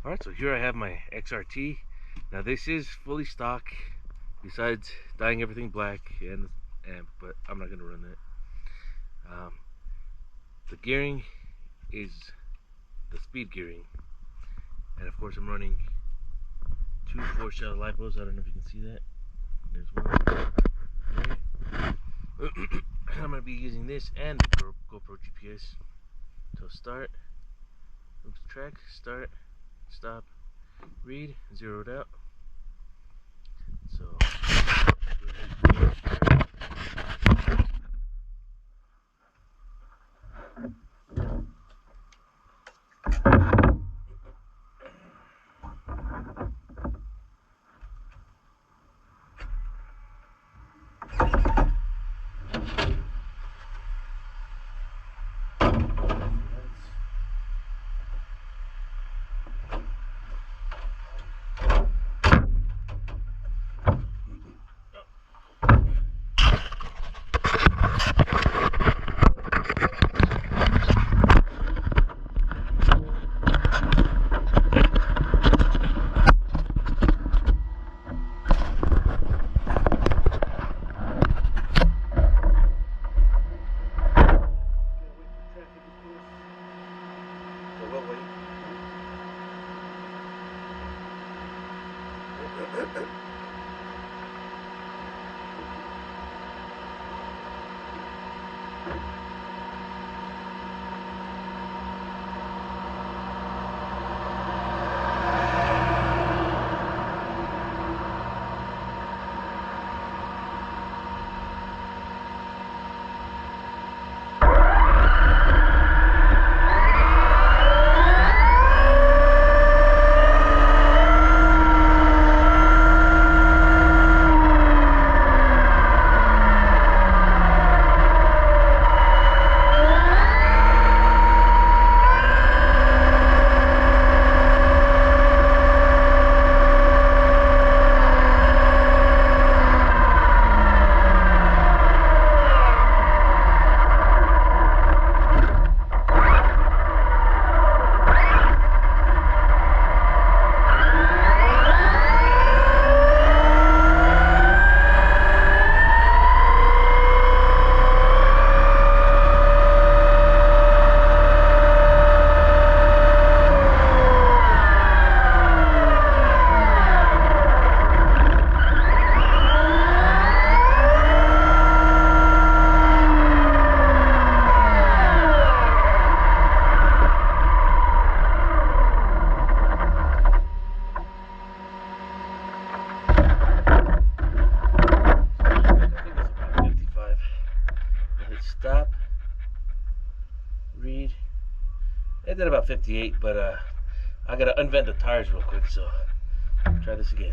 Alright, so here I have my XRT. Now this is fully stock, besides dyeing everything black, but I'm not going to run that. The gearing is the speed gearing, and of course I'm running two 4-shell lipos. I don't know if you can see that. There's one there. I'm going to be using this and the GoPro GPS to start, track, start, stop, read, zeroed out. So we'll wait. Stop, read. It did about 58, but I gotta unvent the tires real quick, so try this again.